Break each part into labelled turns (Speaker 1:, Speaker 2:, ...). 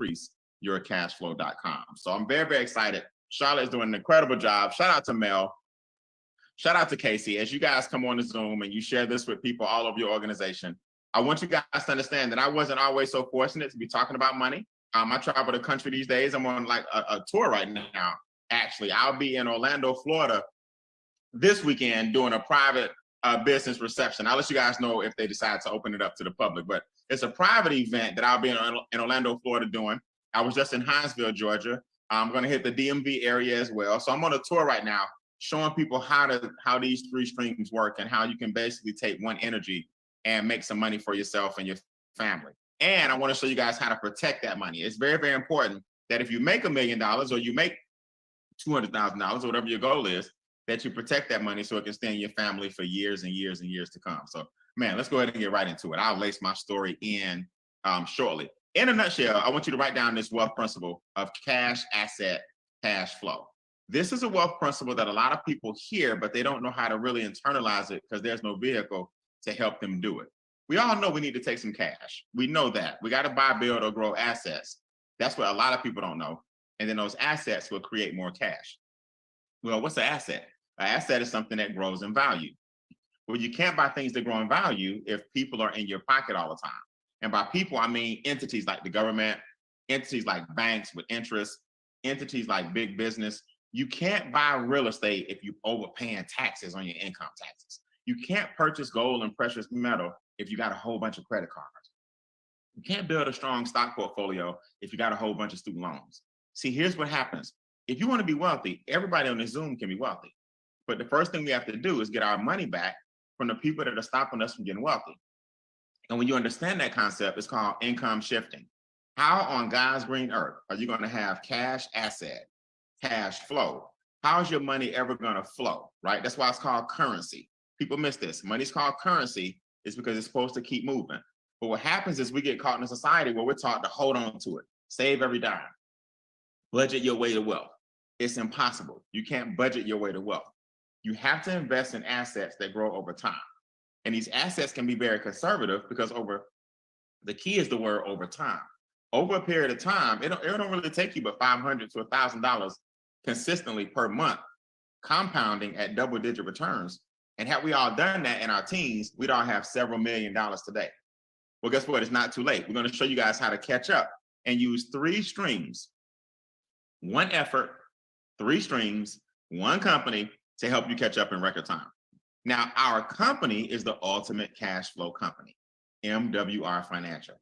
Speaker 1: increase your cashflow.com. So I'm very, very excited. Charlotte is doing an incredible job. Shout out to Mel. Shout out to Casey. As you guys come on the Zoom and you share this with people all over your organization, I want you guys to understand that I wasn't always so fortunate to be talking about money. I travel the country these days. I'm on like a tour right now. Actually, I'll be in Orlando, Florida this weekend doing a private business reception. I'll let you guys know if they decide to open it up to the public, but it's a private event that I'll be in Orlando, Florida doing. I was just in Hinesville, Georgia. I'm going to hit the DMV area as well. So I'm on a tour right now, showing people how these three streams work and how you can basically take one energy and make some money for yourself and your family. And I want to show you guys how to protect that money. It's very, very important that if you make $1 million or you make $200,000 or whatever your goal is, that you protect that money so it can stay in your family for years and years and years to come. So, man, let's go ahead and get right into it. I'll lace my story in shortly. In a nutshell, I want you to write down this wealth principle of cash, asset, cash flow. This is a wealth principle that a lot of people hear, but they don't know how to really internalize it because there's no vehicle to help them do it. We all know we need to take some cash. We know that. We got to buy, build, or grow assets. That's what a lot of people don't know. And then those assets will create more cash. Well, what's an asset? An asset is something that grows in value. Well, you can't buy things that grow in value if people are in your pocket all the time. And by people, I mean entities like the government, entities like banks with interest, entities like big business. You can't buy real estate if you're overpaying taxes on your income taxes. You can't purchase gold and precious metal if you got a whole bunch of credit cards. You can't build a strong stock portfolio if you got a whole bunch of student loans. See, here's what happens. If you want to be wealthy, everybody on this Zoom can be wealthy. But the first thing we have to do is get our money back from the people that are stopping us from getting wealthy. And when you understand that concept, it's called income shifting. How on God's green earth are you going to have cash asset, cash flow? How's your money ever going to flow, right? That's why it's called currency. People miss this. Money's called currency is because it's supposed to keep moving. But what happens is we get caught in a society where we're taught to hold on to it, save every dime, budget your way to wealth. It's impossible. You can't budget your way to wealth. You have to invest in assets that grow over time. And these assets can be very conservative because the key is the word over time. Over a period of time, it don't really take you but $500 to $1,000 consistently per month, compounding at double-digit returns. And had we all done that in our teens, we'd all have several $1 million today. Well, guess what? It's not too late. We're going to show you guys how to catch up and use three streams, one effort, three streams, one company to help you catch up in record time. Now, our company is the Ultimate Cash Flow Company, MWR Financial.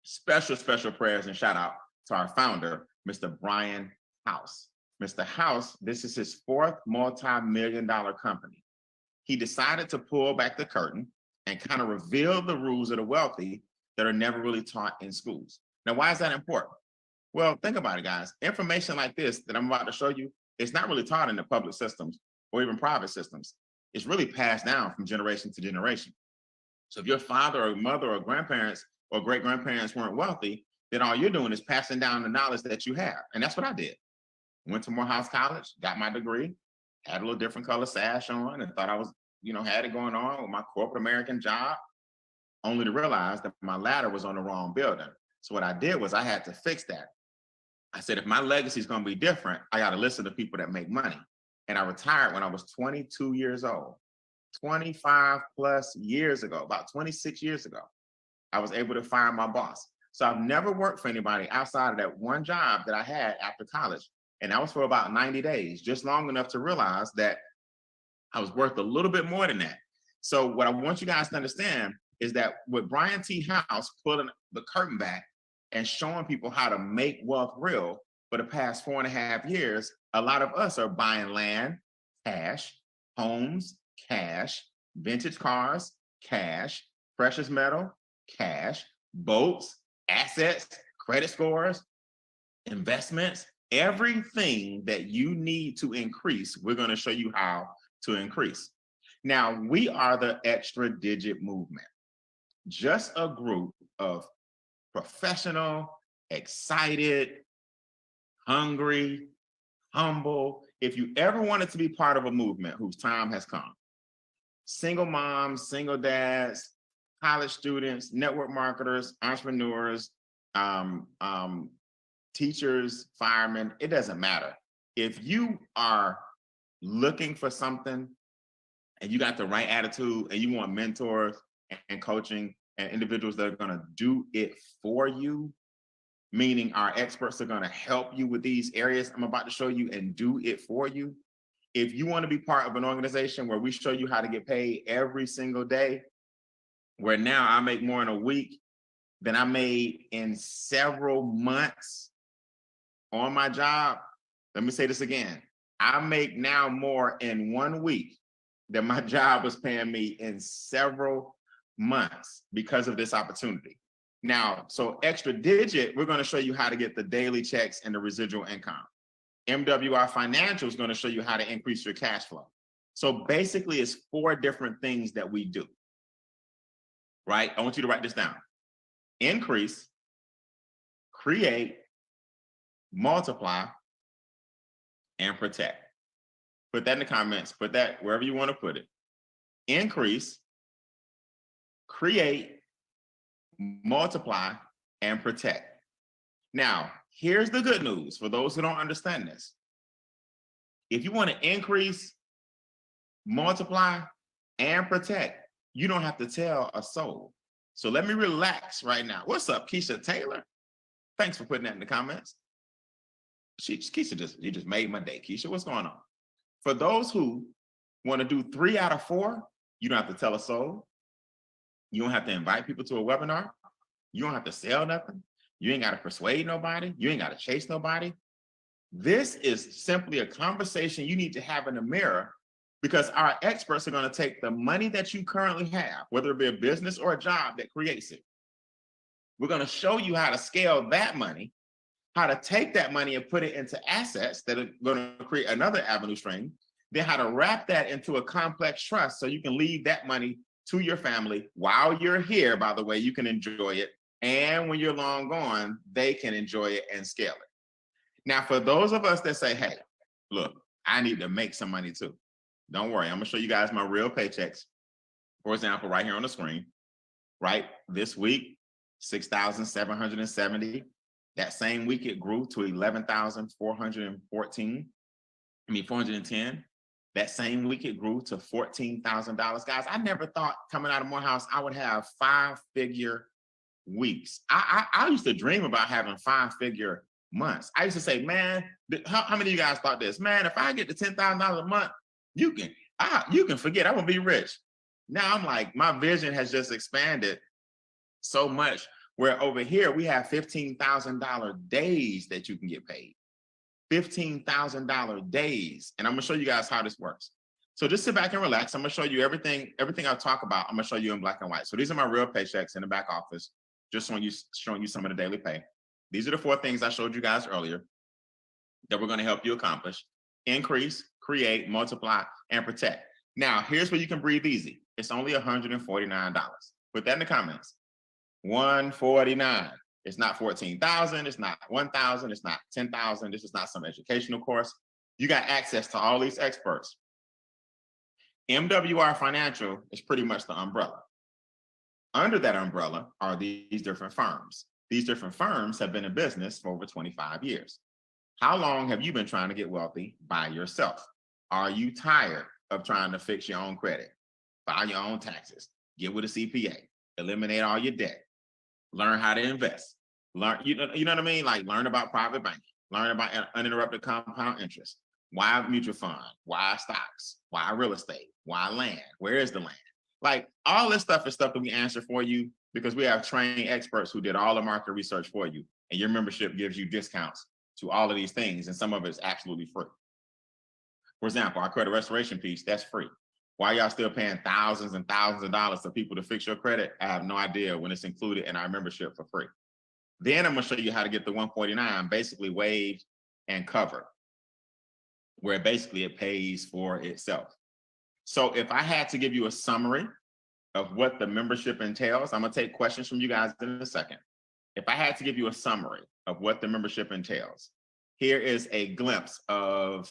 Speaker 1: Special prayers and shout out to our founder, Mr. Brian House. Mr. House, this is his fourth multi-million-dollar company. He decided to pull back the curtain and kind of reveal the rules of the wealthy that are never really taught in schools. Now, why is that important? Well, think about it, guys. Information like this that I'm about to show you, it's not really taught in the public systems or even private systems. It's really passed down from generation to generation. So if your father or mother or grandparents or great-grandparents weren't wealthy, then all you're doing is passing down the knowledge that you have. And that's what I did. Went to Morehouse College, got my degree, had a little different color sash on and thought I was, had it going on with my corporate American job, only to realize that my ladder was on the wrong building. So what I did was I had to fix that. I said, if my legacy is going to be different, I got to listen to people that make money. And I retired when I was 22 years old, 25 plus years ago, about 26 years ago. I was able to fire my boss. So I've never worked for anybody outside of that one job that I had after college. And that was for about 90 days, just long enough to realize that I was worth a little bit more than that. So what I want you guys to understand is that with Brian T. House pulling the curtain back and showing people how to make wealth real for the past 4.5 years, a lot of us are buying land, cash, homes, cash, vintage cars, cash, precious metal, cash, boats, assets, credit scores, investments, everything that you need to increase, we're going to show you how to increase. Now, we are the Extra Digit Movement, just a group of professional, excited, hungry, humble. If you ever wanted to be part of a movement whose time has come, single moms, single dads, college students, network marketers, entrepreneurs, teachers, firemen, it doesn't matter. If you are looking for something and you got the right attitude and you want mentors and coaching and individuals that are going to do it for you, meaning our experts are going to help you with these areas I'm about to show you and do it for you. If you want to be part of an organization where we show you how to get paid every single day, where now I make more in a week than I made in several months on my job. Let me say this again. I make now more in 1 week than my job was paying me in several months because of this opportunity. Now, so Extra Digit, we're going to show you how to get the daily checks and the residual income. MWR Financial is going to show you how to increase your cash flow. So basically, it's 4 different things that we do, right? I want you to write this down. Increase, create, multiply, and protect. Put that in the comments. Put that wherever you want to put it. Increase, create, multiply, and protect. Now, here's the good news for those who don't understand this. If you want to increase, multiply, and protect, you don't have to tell a soul. So let me relax right now. What's up, Keisha Taylor? Thanks for putting that in the comments. Keisha you just made my day. Keisha, what's going on? For those who want to do 3 out of 4, you don't have to tell a soul. You don't have to invite people to a webinar. You don't have to sell nothing. You ain't got to persuade nobody. You ain't got to chase nobody. This is simply a conversation you need to have in the mirror, because our experts are going to take the money that you currently have, whether it be a business or a job that creates it. We're going to show you how to scale that money, how to take that money and put it into assets that are going to create another avenue stream, then how to wrap that into a complex trust so you can leave that money to your family while you're here. By the way, you can enjoy it. And when you're long gone, they can enjoy it and scale it. Now, for those of us that say, hey, look, I need to make some money too. Don't worry, I'm gonna show you guys my real paychecks. For example, right here on the screen, right? This week, 6,770. That same week, it grew to 410. That same week, it grew to $14,000. Guys, I never thought coming out of Morehouse, I would have 5-figure weeks. I used to dream about having 5-figure months. I used to say, man, how many of you guys thought this? Man, if I get to $10,000 a month, you can forget, I'm gonna be rich. Now I'm like, my vision has just expanded so much, where over here we have $15,000 days that you can get paid. $15,000 days. And I'm gonna show you guys how this works. So just sit back and relax. I'm gonna show you everything I talk about. I'm gonna show you in black and white. So these are my real paychecks in the back office, just showing you some of the daily pay. These are the 4 things I showed you guys earlier that we're gonna help you accomplish: increase, create, multiply, and protect. Now, here's where you can breathe easy. It's only $149. Put that in the comments. $149. It's not $14,000. It's not $1,000. It's not $10,000. This is not some educational course. You got access to all these experts. MWR Financial is pretty much the umbrella. Under that umbrella are these different firms. These different firms have been in business for over 25 years. How long have you been trying to get wealthy by yourself? Are you tired of trying to fix your own credit, file your own taxes, get with a CPA, eliminate all your debt, learn how to invest, you know what I mean? Like, learn about private banking, learn about uninterrupted compound interest, why mutual fund, why stocks, why real estate, why land, where is the land? Like, all this stuff is stuff that we answer for you, because we have trained experts who did all the market research for you, and your membership gives you discounts to all of these things, and some of it's absolutely free. For example, our credit restoration piece, that's free. Why y'all still paying thousands and thousands of dollars to people to fix your credit? I have no idea, when it's included in our membership for free. Then I'm gonna show you how to get the 149 basically waived and covered, where basically it pays for itself. So if I had to give you a summary of what the membership entails, I'm gonna take questions from you guys in a second. If I had to give you a summary of what the membership entails, here is a glimpse of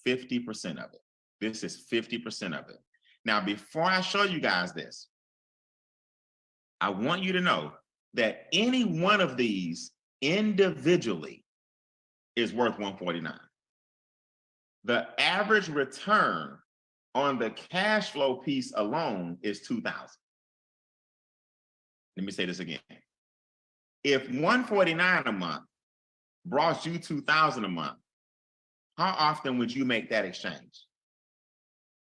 Speaker 1: 50% of it. This is 50% of it. Now, before I show you guys this, I want you to know that any one of these individually is worth 149. The average return on the cash flow piece alone is 2,000. Let me say this again. If 149 a month brought you 2,000 a month, how often would you make that exchange?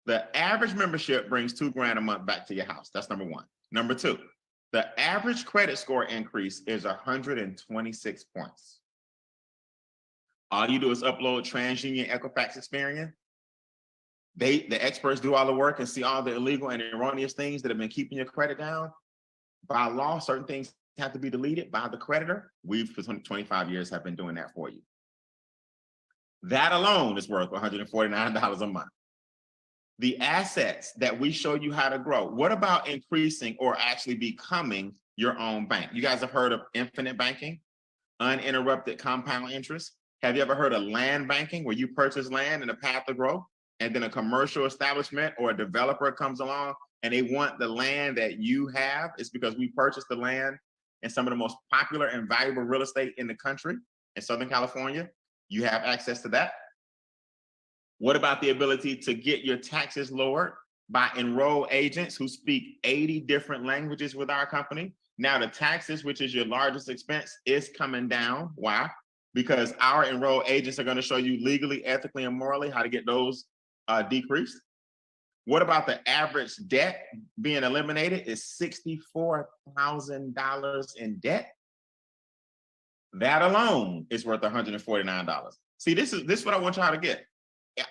Speaker 1: The average membership brings $2,000 a month back to your house. That's number one. Number two, the average credit score increase is 126 points. All you do is upload TransUnion Equifax Experian. The experts do all the work and see all the illegal and erroneous things that have been keeping your credit down. By law, certain things have to be deleted by the creditor. We've, for 25 years, have been doing that for you. That alone is worth $149 a month. The assets that we show you how to grow. What about increasing or actually becoming your own bank? You guys have heard of infinite banking, uninterrupted compound interest. Have you ever heard of land banking, where you purchase land in a path of growth, and then a commercial establishment or a developer comes along and they want the land that you have? It's because we purchased the land in some of the most popular and valuable real estate in the country in Southern California. You have access to that. What about the ability to get your taxes lowered by enrolled agents who speak 80 different languages with our company? Now the taxes, which is your largest expense, is coming down. Why? Because our enrolled agents are going to show you legally, ethically, and morally how to get those decreased. What about the average debt being eliminated? Is $64,000 in debt. That alone is worth $149. See, this is what I want y'all to get.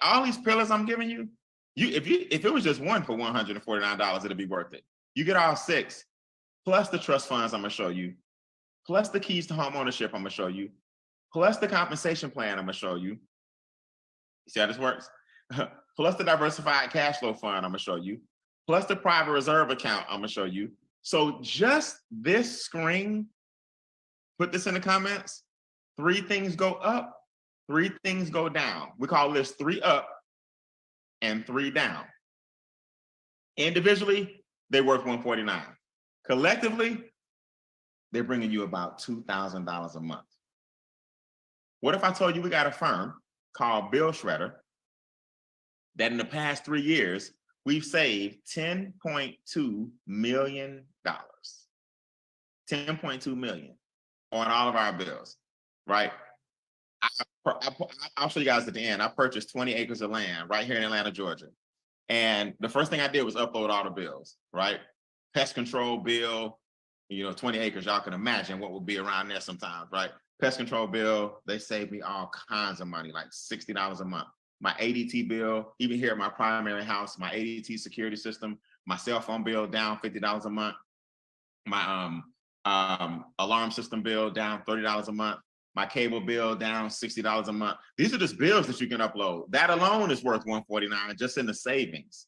Speaker 1: All these pillars I'm giving you, if it was just one for $149, it'd be worth it. You get all six, plus the trust funds I'm gonna show you, plus the keys to home ownership I'm gonna show you, plus the compensation plan I'm gonna show you. See how this works? Plus the diversified cash flow fund I'm gonna show you, plus the private reserve account I'm gonna show you. So just this screen, put this in the comments, 3 things go up, 3 things go down. We call this 3 up and 3 down. Individually, they're worth $149. Collectively, they're bringing you about $2,000 a month. What if I told you we got a firm called Bill Shredder that in the past 3 years, we've saved $10.2 million. $10.2 million on all of our bills, right? I'll show you guys at the end. I purchased 20 acres of land right here in Atlanta, Georgia. And the first thing I did was upload all the bills, right? Pest control bill, 20 acres, y'all can imagine what would be around there sometimes, right? Pest control bill, they saved me all kinds of money, like $60 a month. My ADT bill, even here at my primary house, my ADT security system, my cell phone bill down $50 a month. My alarm system bill down $30 a month. My cable bill down $60 a month. These are just bills that you can upload. That alone is worth $149 just in the savings.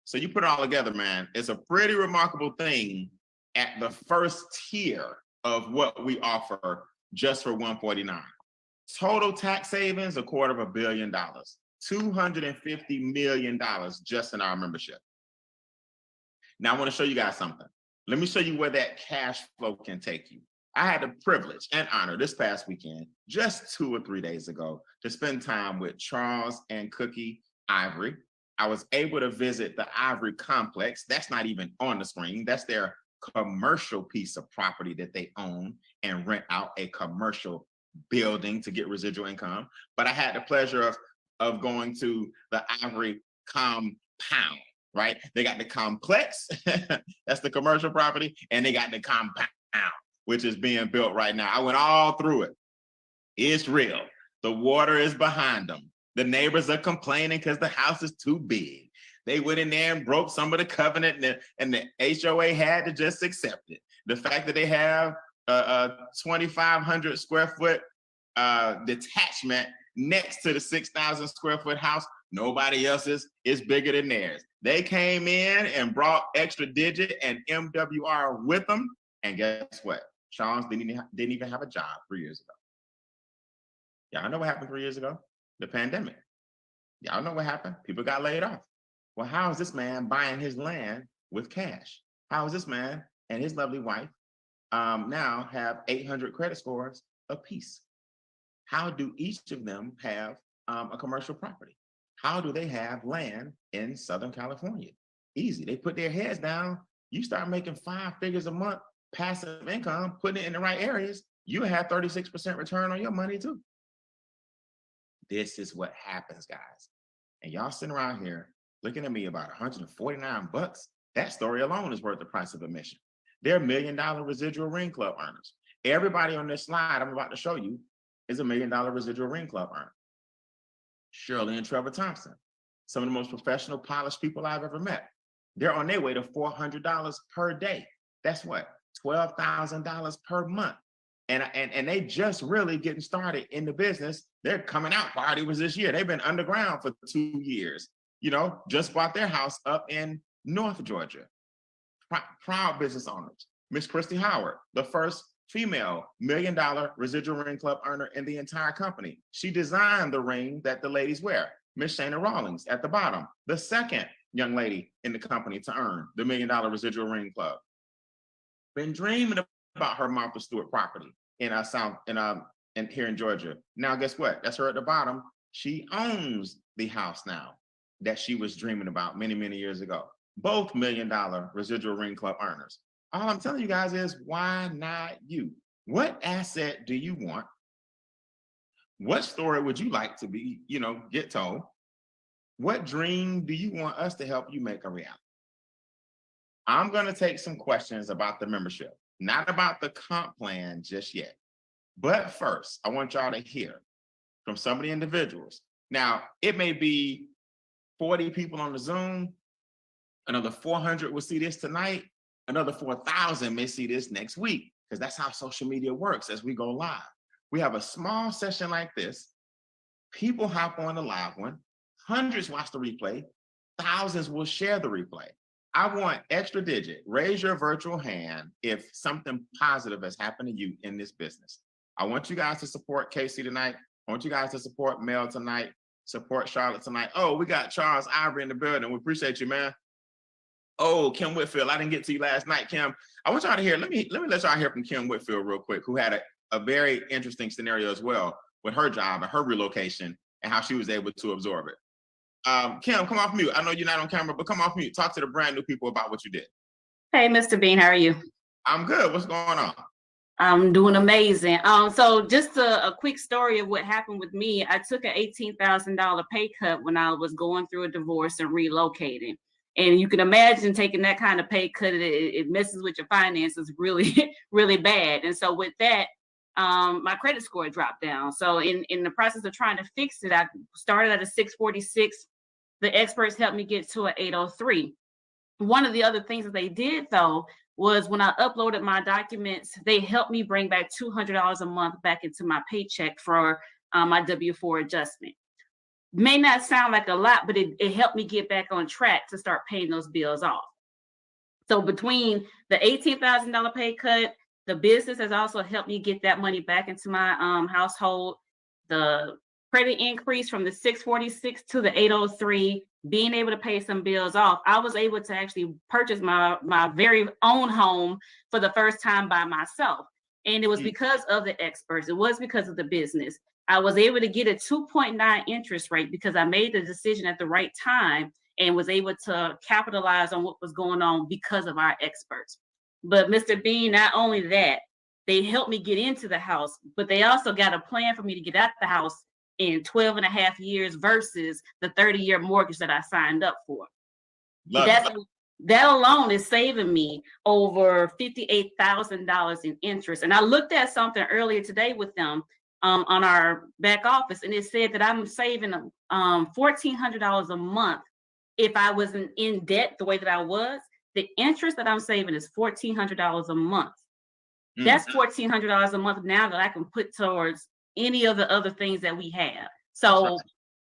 Speaker 1: So you put it all together, man. It's a pretty remarkable thing at the first tier of what we offer just for $149. Total tax savings, $250 million. $250 million just in our membership. Now I want to show you guys something. Let me show you where that cash flow can take you. I had the privilege and honor this past weekend, just 2 or 3 days ago, to spend time with Charles and Cookie Ivory. I was able to visit the Ivory Complex. That's not even on the screen. That's their commercial piece of property that they own and rent out a commercial building to get residual income. But I had the pleasure of going to the Ivory compound, right? They got the complex, that's the commercial property, and they got the compound, which is being built right now. I went all through it. It's real. The water is behind them. The neighbors are complaining because the house is too big. They went in there and broke some of the covenant, and the HOA had to just accept it. The fact that they have a 2,500 square foot detachment next to the 6,000 square foot house, nobody else's is bigger than theirs. They came in and brought extra digit and MWR with them. And guess what? Charles didn't even have a job 3 years ago. Y'all know what happened 3 years ago? The pandemic. Y'all know what happened? People got laid off. Well, how is this man buying his land with cash? How is this man and his lovely wife now have 800 credit scores apiece. How do each of them have a commercial property? How do they have land in Southern California? Easy. They put their heads down. You start making 5 figures a month, passive income, putting it in the right areas, you have 36% return on your money too. This is what happens, guys. And y'all sitting around here looking at me about $149. That story alone is worth the price of admission. They're $1 million residual ring club earners. Everybody on this slide I'm about to show you is $1 million residual ring club earner. Shirley and Trevor Thompson, some of the most professional, polished people I've ever met. They're on their way to $400 per day. That's what? $12,000 per month. And they just really getting started in the business. Their coming out party was this year. They've been underground for 2 years. You know, just bought their house up in North Georgia. Proud business owners. Miss Christy Howard, the first female $1 million residual ring club earner in the entire company. She designed the ring that the ladies wear. Miss Shana Rawlings at the bottom, the second young lady in the company to earn the $1 million residual ring club. Been dreaming about her Martha Stewart property in here in Georgia. Now, guess what? That's her at the bottom. She owns the house now that she was dreaming about many, many years ago. Both $1 million residual ring club earners. All I'm telling you guys is, why not you? What asset do you want? What story would you like to be, get told? What dream do you want us to help you make a reality? I'm going to take some questions about the membership, not about the comp plan just yet. But first, I want y'all to hear from some of the individuals. Now, it may be 40 people on the Zoom. Another 400 will see this tonight. Another 4,000 may see this next week, because that's how social media works as we go live. We have a small session like this. People hop on the live one. Hundreds watch the replay. Thousands will share the replay. I want extra digit. Raise your virtual hand if something positive has happened to you in this business. I want you guys to support Casey tonight. I want you guys to support Mel tonight. Support Charlotte tonight. Oh, we got Charles Ivory in the building. We appreciate you, man. Oh, Kim Whitfield, I didn't get to you last night, Kim. I want y'all to hear, let me let y'all hear from Kim Whitfield real quick, who had a very interesting scenario as well with her job and her relocation and how she was able to absorb it. Kim, come off mute. I know you're not on camera, but come off mute. Talk to the brand new people about what you did.
Speaker 2: Hey, Mr. Beane, how are you?
Speaker 1: I'm good. What's going on?
Speaker 2: I'm doing amazing. So just a quick story of what happened with me. I took an $18,000 pay cut when I was going through a divorce and relocating. And you can imagine taking that kind of pay cut, it messes with your finances really, really bad. And so with that, my credit score dropped down. So in the process of trying to fix it, I started at a 646. The experts helped me get to an 803. One of the other things that they did, though, was when I uploaded my documents, they helped me bring back $200 a month back into my paycheck for my W-4 adjustment. May not sound like a lot, but it helped me get back on track to start paying those bills off. So between the $18,000 pay cut, the business has also helped me get that money back into my household. The credit increase from the 646 to the 803, being able to pay some bills off, I was able to actually purchase my very own home for the first time by myself. And it was because of the experts. It was because of the business. I was able to get a 2.9 interest rate because I made the decision at the right time and was able to capitalize on what was going on because of our experts. But Mr. Beane, not only that, they helped me get into the house, but they also got a plan for me to get out the house in 12 and a half years versus the 30-year mortgage that I signed up for. That alone is saving me over $58,000 in interest. And I looked at something earlier today with them on our back office, and it said that I'm saving $1,400 a month if I wasn't in debt the way that I was. The interest that I'm saving is $1,400 a month. That's $1,400 a month now that I can put towards any of the other things that we have. So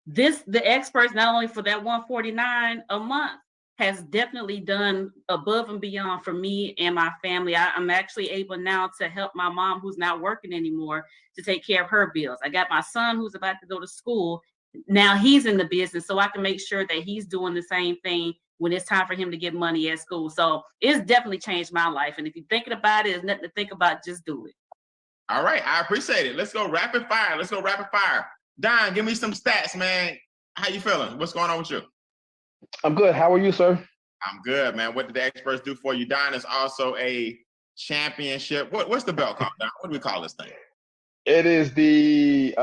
Speaker 2: the experts, not only for that $149 a month, has definitely done above and beyond for me and my family. I'm actually able now to help my mom, who's not working anymore, to take care of her bills. I got my son who's about to go to school. Now he's in the business, so I can make sure that he's doing the same thing when it's time for him to get money at school. So it's definitely changed my life. And if you're thinking about it, there's nothing to think about, just do it.
Speaker 1: All right, I appreciate it. Let's go rapid fire. Let's go rapid fire. Don, give me some stats, man. How you feeling? What's going on with you?
Speaker 3: I'm good. How are you, sir?
Speaker 1: I'm good, man. What did the experts do for you? Don is also a championship. What's the belt called, Don? What do we call this thing?
Speaker 3: It is the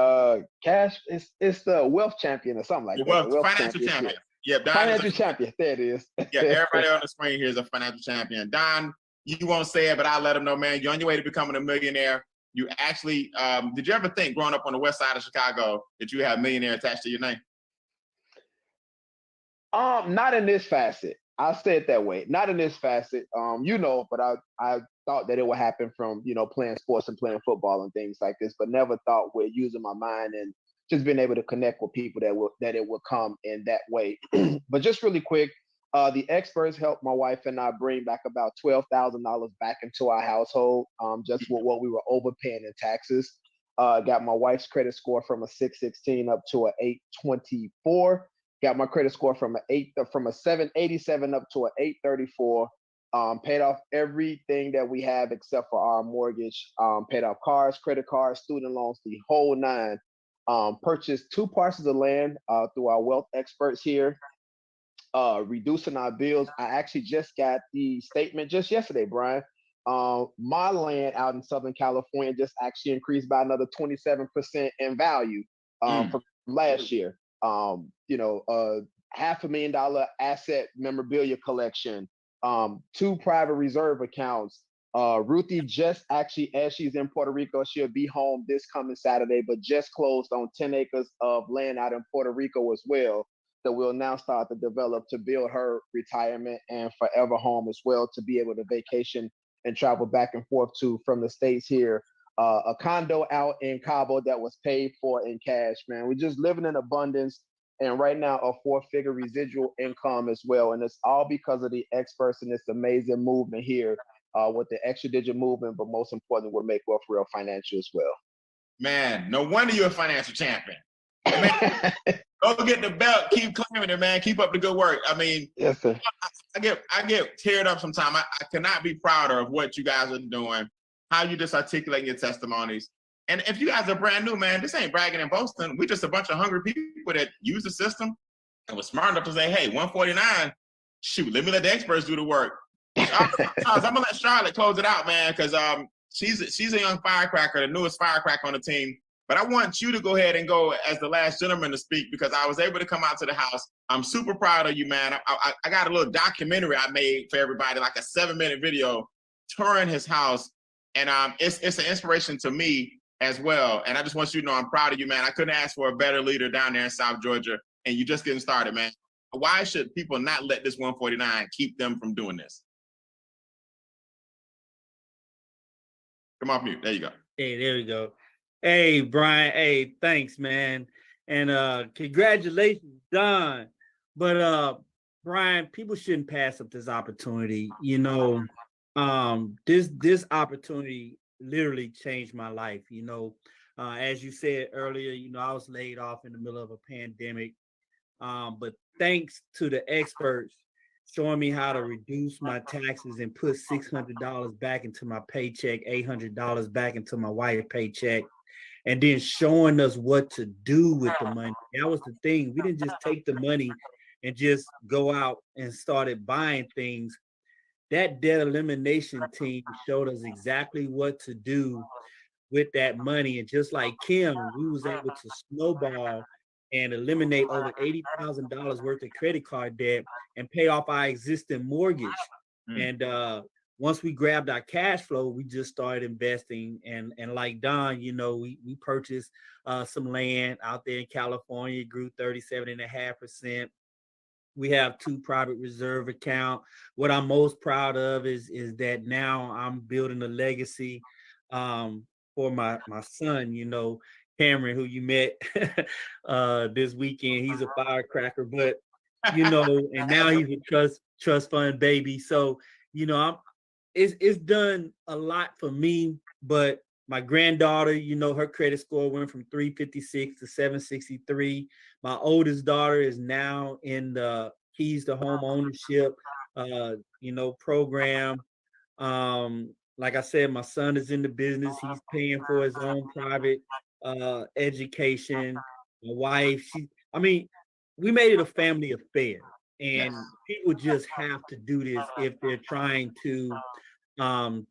Speaker 3: cash. It's the wealth champion or something like that.
Speaker 1: The wealth financial champion. Yep, Don
Speaker 3: financial champion. There it is.
Speaker 1: Yeah, everybody on the screen here is a financial champion. Don, you won't say it, but I'll let them know, man. You're on your way to becoming a millionaire. You actually, did you ever think growing up on the west side of Chicago that you have millionaire attached to your name?
Speaker 3: Not in this facet. I'll say it that way. Not in this facet. But I thought that it would happen from, playing sports and playing football and things like this, but never thought with using my mind and just being able to connect with people that it would come in that way. But just really quick, the experts helped my wife and I bring back about $12,000 back into our household, just with what we were overpaying in taxes. Got my wife's credit score from a 616 up to a 824. Got my credit score from a 787 up to a 834. Paid off everything that we have except for our mortgage. Paid off cars, credit cards, student loans, the whole nine. Purchased 2 parcels of land through our wealth experts here. Reducing our bills. I actually just got the statement just yesterday, Brian. My land out in Southern California just actually increased by another 27% in value from last year. $500,000 asset memorabilia collection, 2 private reserve accounts. Ruthie just actually, as she's in Puerto Rico, she'll be home this coming Saturday, but just closed on 10 acres of land out in Puerto Rico as well, that we'll now start to develop to build her retirement and forever home as well, to be able to vacation and travel back and forth to from the States here. A condo out in Cabo that was paid for in cash, man. We're just living in abundance. And right now, a 4-figure residual income as well. And it's all because of the experts in this amazing movement here with the extra digit movement, but most importantly, with Make Wealth Real Financial as well.
Speaker 1: Man, no wonder you're a financial champion. Man, go get the belt, keep claiming it, man. Keep up the good work. I mean,
Speaker 3: yes, sir.
Speaker 1: I get teared up sometimes. I cannot be prouder of what you guys are doing, how you just articulate your testimonies. And if you guys are brand new, man, this ain't bragging and boasting. We just a bunch of hungry people that use the system and was smart enough to say, hey, 149, shoot, let me let the experts do the work. I'm gonna let Charlotte close it out, man, because she's a young firecracker, the newest firecracker on the team. But I want you to go ahead and go as the last gentleman to speak, because I was able to come out to the house. I'm super proud of you, man. I got a little documentary I made for everybody, like a 7-minute video touring his house. And it's an inspiration to me as well. And I just want you to know I'm proud of you, man. I couldn't ask for a better leader down there in South Georgia. And you're just getting started, man. Why should people not let this 149 keep them from doing this? Come off mute. There you go.
Speaker 4: Hey, there we go. Hey, Brian. Hey, thanks, man. And congratulations, Don. But Brian, people shouldn't pass up this opportunity. This opportunity literally changed my life. As you said earlier, I was laid off in the middle of a pandemic. But thanks to the experts showing me how to reduce my taxes and put $600 back into my paycheck, $800 back into my wife's paycheck, and then showing us what to do with the money. That was the thing. We didn't just take the money and just go out and started buying things. That debt elimination team showed us exactly what to do with that money. And just like Kim, we was able to snowball and eliminate over $80,000 worth of credit card debt and pay off our existing mortgage. And once we grabbed our cash flow, we just started investing. And like Don, we purchased some land out there in California, grew 37.5%. We have 2 private reserve accounts. What I'm most proud of is that now I'm building a legacy for my son, Cameron, who you met this weekend. He's a firecracker, but and now he's a trust fund baby. So it's done a lot for me. But my granddaughter, her credit score went from 356 to 763. My oldest daughter is now in the Keys to Home Ownership, program. Like I said, my son is in the business. He's paying for his own private education. My wife, we made it a family affair. And people just have to do this if they're trying to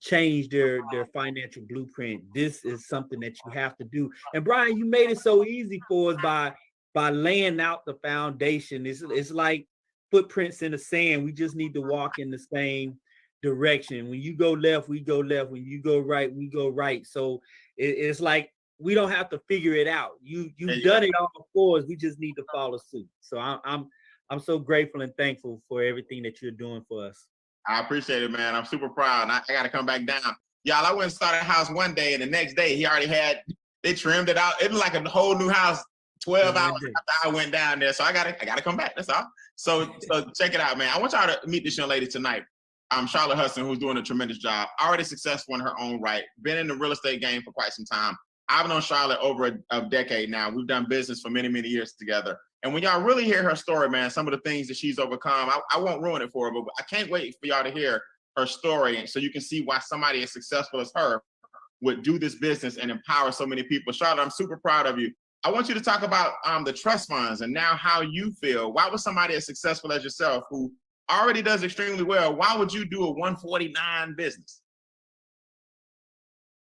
Speaker 4: change their financial blueprint. This is something that you have to do. And Brian, you made it so easy for us by laying out the foundation. It's like footprints in the sand. We just need to walk in the same direction. When you go left, we go left. When you go right, we go right. So it's like we don't have to figure it out. You've done it all before us. We just need to follow suit. So I'm so grateful and thankful for everything that you're doing for us.
Speaker 1: I appreciate it, man. I'm super proud. And I got to come back down. Y'all, I went and started a house one day, and the next day he already they trimmed it out. It was like a whole new house 12 hours after I went down there. So I gotta come back. That's all. So check it out, man. I want y'all to meet this young lady tonight. Charlotte Hudson, who's doing a tremendous job, already successful in her own right, been in the real estate game for quite some time. I've known Charlotte over a decade now. We've done business for many, many years together. And when y'all really hear her story, man, some of the things that she's overcome, I won't ruin it for her, but I can't wait for y'all to hear her story. And so you can see why somebody as successful as her would do this business and empower so many people. Charlotte, I'm super proud of you. I want you to talk about the trust funds and now how you feel. Why would somebody as successful as yourself, who already does extremely well, why would you do a 149 business?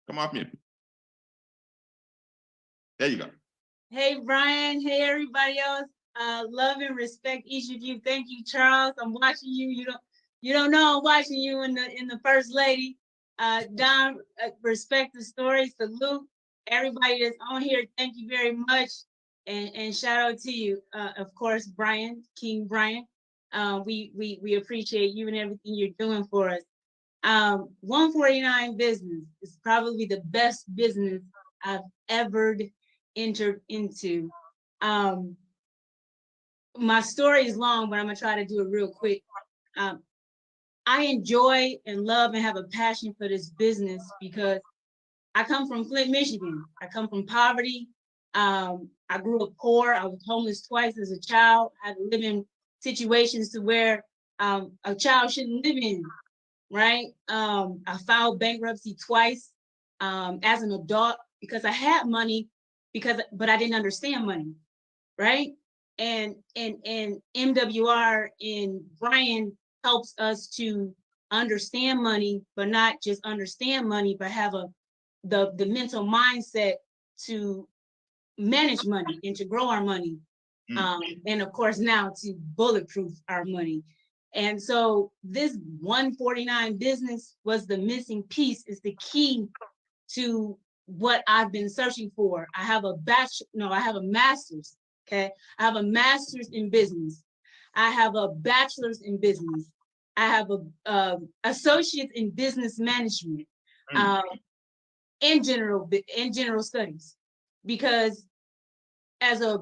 Speaker 1: Come off mute. There you go.
Speaker 5: Hey, Brian. Hey, everybody else. Love and respect each of you. Thank you, Charles. I'm watching you. You don't know I'm watching you in the First Lady. Don, respect the story. Salute everybody that's on here. Thank you very much. And shout out to you, of course, Brian, King Brian. We appreciate you and everything you're doing for us. 149 business is probably the best business I've ever entered into. My story is long, but I'm gonna try to do it real quick. I enjoy and love and have a passion for this business because I come from Flint, Michigan. I come from poverty. I grew up poor. I was homeless twice as a child. I had to live in situations to where a child shouldn't live in, right? I filed bankruptcy twice as an adult because I had money, but I didn't understand money, right? And MWR and Brian helps us to understand money, but not just understand money, but have the mental mindset to manage money and to grow our money. And of course now to bulletproof our money. And so this 149 business was the missing piece, is the key to what I've been searching for. I have a master's, okay? I have a master's in business. I have a bachelor's in business. I have a associate in business management, in general studies. Because as a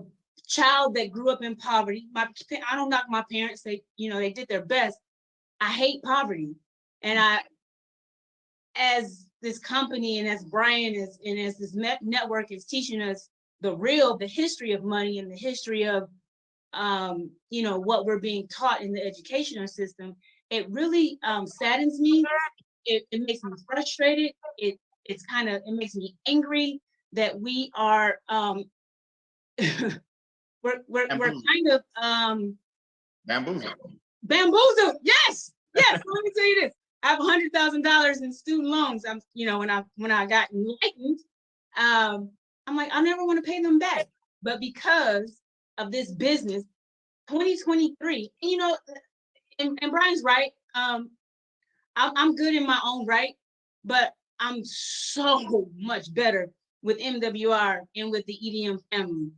Speaker 5: child that grew up in poverty, I don't knock my parents, they did their best. I hate poverty. And as this company and as Brian and as this network is teaching us the history of money and the history of what we're being taught in the educational system, it really saddens me. It makes me frustrated. It makes me angry that we are we're kind of bamboozled. Yes. Let me tell you this. I have $100,000 in student loans. When I got enlightened, I'm like, I never want to pay them back. But because of this business, 2023, and Brian's right. I'm good in my own right, but I'm so much better with MWR and with the EDM family.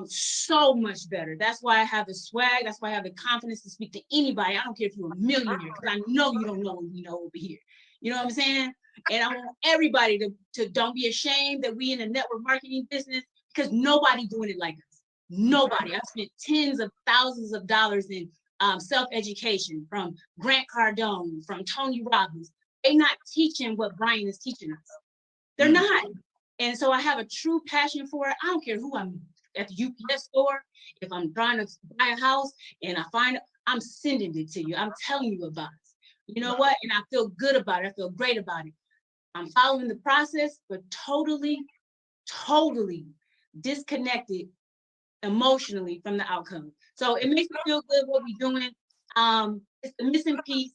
Speaker 5: So much better. That's why I have the swag. That's why I have the confidence to speak to anybody. I don't care if you're a millionaire, because I know you don't know what we know over here. You know what I'm saying? And I want everybody to don't be ashamed that we in the network marketing business, because nobody doing it like us. Nobody. I've spent tens of thousands of dollars in self-education from Grant Cardone, from Tony Robbins. They're not teaching what Brian is teaching us. They're not. And so I have a true passion for it. I don't care who I'm at the UPS store. If I'm trying to buy a house and I'm sending it to you. I'm telling you about it. You know what? And I feel good about it. I feel great about it. I'm following the process, but totally disconnected emotionally from the outcome. So it makes me feel good what we're doing. It's the missing piece.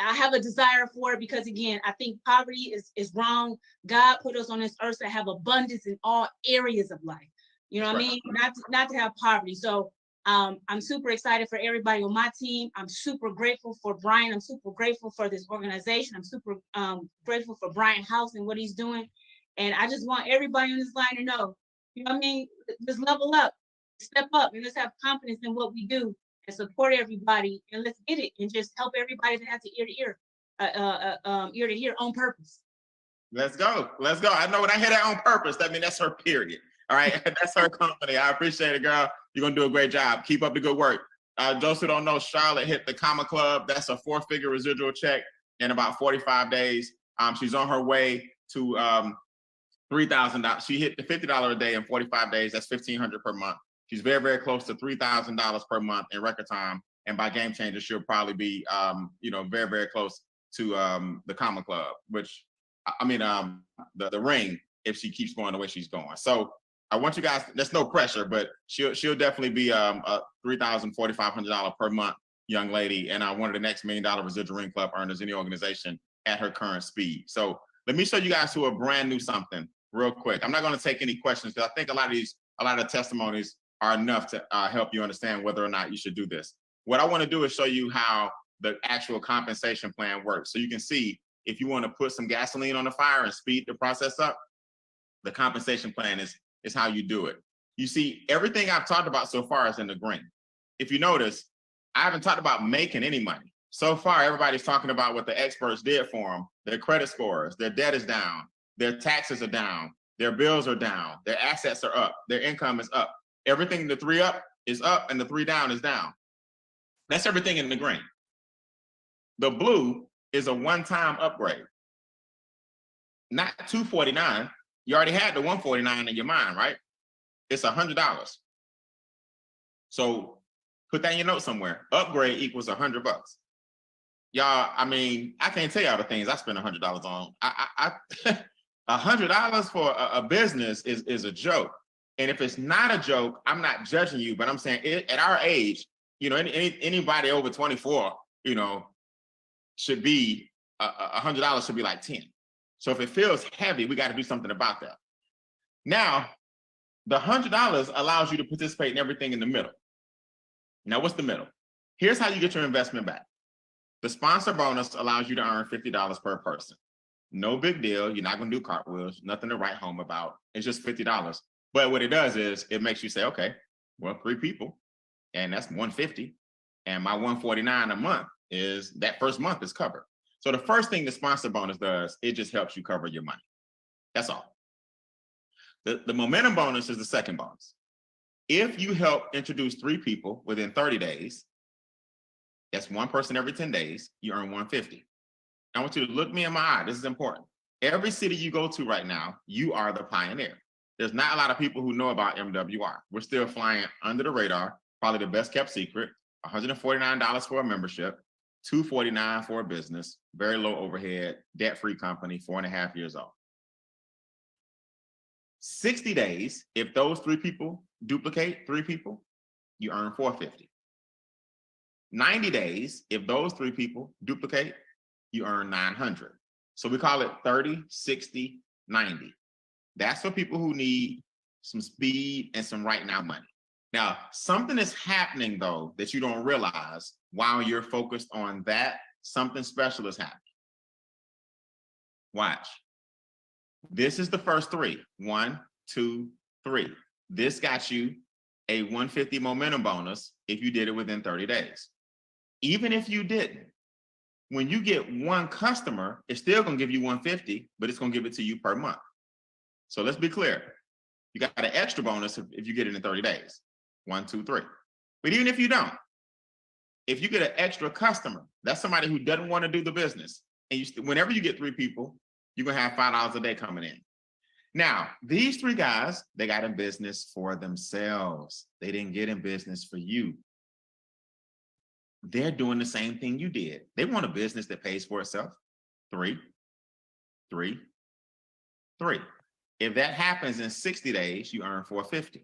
Speaker 5: I have a desire for it because, again, I think poverty is wrong. God put us on this earth to have abundance in all areas of life. You know what I mean? Not to have poverty. So I'm super excited for everybody on my team. I'm super grateful for Brian. I'm super grateful for this organization. I'm super grateful for Brian House and what he's doing. And I just want everybody on this line to know, you know what I mean? Just level up, step up, and let's have confidence in what we do and support everybody, and let's get it and just help everybody that has the ear to ear on purpose.
Speaker 1: Let's go. Let's go. I know when I hear that on purpose, that means that's her period. All right. That's her company. I appreciate it, girl. You're going to do a great job. Keep up the good work. Those who don't know, Charlotte hit the Comma Club. That's a 4-figure residual check in about 45 days. She's on her way to $3,000. She hit the $50 a day in 45 days. That's $1,500 per month. She's very, very close to $3,000 per month in record time. And by Game Changer, she'll probably be, very, very close to the Comma Club, which, the ring, if she keeps going the way she's going. So I want you guys, there's no pressure, but she'll definitely be a $3,000, $4,500 per month young lady, and one of the next $1 million residual ring club earners in the organization at her current speed. So let me show you guys who are brand new something real quick. I'm not going to take any questions because I think a lot of testimonies are enough to help you understand whether or not you should do this. What I want to do is show you how the actual compensation plan works. So you can see if you want to put some gasoline on the fire and speed the process up, the compensation plan is how you do it. You see, everything I've talked about so far is in the green. If you notice, I haven't talked about making any money. So far, everybody's talking about what the experts did for them, their credit scores, their debt is down, their taxes are down, their bills are down, their assets are up, their income is up. Everything, the 3 up is up and the 3 down is down. That's everything in the green. The blue is a one-time upgrade. Not $249. You already had the $149 in your mind, right? It's $100. So put that in your notes somewhere. Upgrade equals $100. Y'all, I can't tell y'all the things I spend $100 on. $100 for a business is a joke. And if it's not a joke, I'm not judging you, but I'm saying at our age, anybody over 24, should be $100 should be like 10. So if it feels heavy, we got to do something about that. Now, the $100 allows you to participate in everything in the middle. Now, what's the middle? Here's how you get your investment back. The sponsor bonus allows you to earn $50 per person. No big deal. You're not going to do cartwheels, nothing to write home about. It's just $50. But what it does is it makes you say, okay, well, 3 people, and that's $150. And my $149 a month is that first month is covered. So the first thing the sponsor bonus does, it just helps you cover your money. That's all. The momentum bonus is the second bonus. If you help introduce 3 people within 30 days, that's 1 person every 10 days, you earn $150. I want you to look me in my eye. This is important. Every city you go to right now, you are the pioneer. There's not a lot of people who know about MWR. We're still flying under the radar, probably the best kept secret, $149 for a membership, $249 for a business, very low overhead, debt-free company, 4.5 years old. 60 days, if those 3 people duplicate 3 people, you earn $450. 90 days, if those 3 people duplicate, you earn $900. So we call it 30, 60, 90. That's for people who need some speed and some right now money. Now, something is happening though that you don't realize while you're focused on that, something special is happening. Watch. This is the first 3. 1, 2, 3. This got you a $150 momentum bonus if you did it within 30 days. Even if you didn't, when you get 1 customer, it's still going to give you $150, but it's going to give it to you per month. So let's be clear. You got an extra bonus if you get it in 30 days. 1, 2, 3. But even if you don't, if you get an extra customer, that's somebody who doesn't want to do the business. And whenever you get 3 people, you're going to have $5 a day coming in. Now, these 3 guys, they got in business for themselves. They didn't get in business for you. they're doing the same thing you did. They want a business that pays for itself. 3, 3, 3. If that happens in 60 days, you earn $450.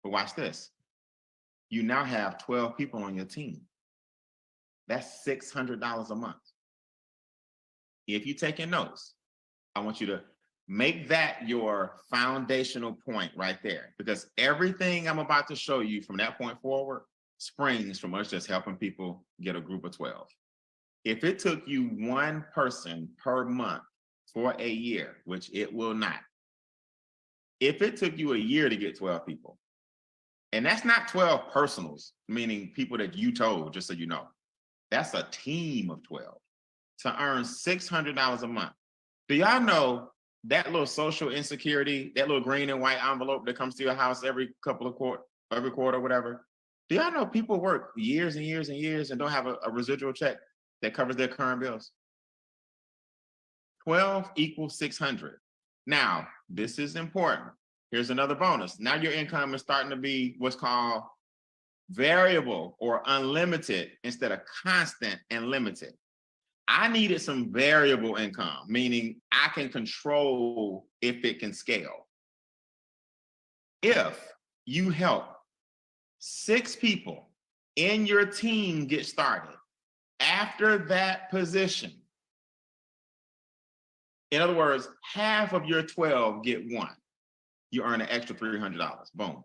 Speaker 1: But watch this. You now have 12 people on your team. That's $600 a month. If you're taking notes, I want you to make that your foundational point right there, because everything I'm about to show you from that point forward springs from us just helping people get a group of 12. If it took you one person per month for a year, which it will not, if it took you a year to get 12 people, and that's not 12 personals, meaning people that you told, just so you know, that's a team of 12, to earn $600 a month. Do y'all know that little social insecurity, that little green and white envelope that comes to your house every quarter, whatever? Do y'all know people work years and years and years and don't have a residual check that covers their current bills? 12 equals 600. Now, this is important. Here's another bonus. Now your income is starting to be what's called variable or unlimited instead of constant and limited. I needed some variable income, meaning I can control if it can scale. If you help 6 people in your team get started after that position, in other words, half of your 12 get 1, you earn an extra $300. Boom.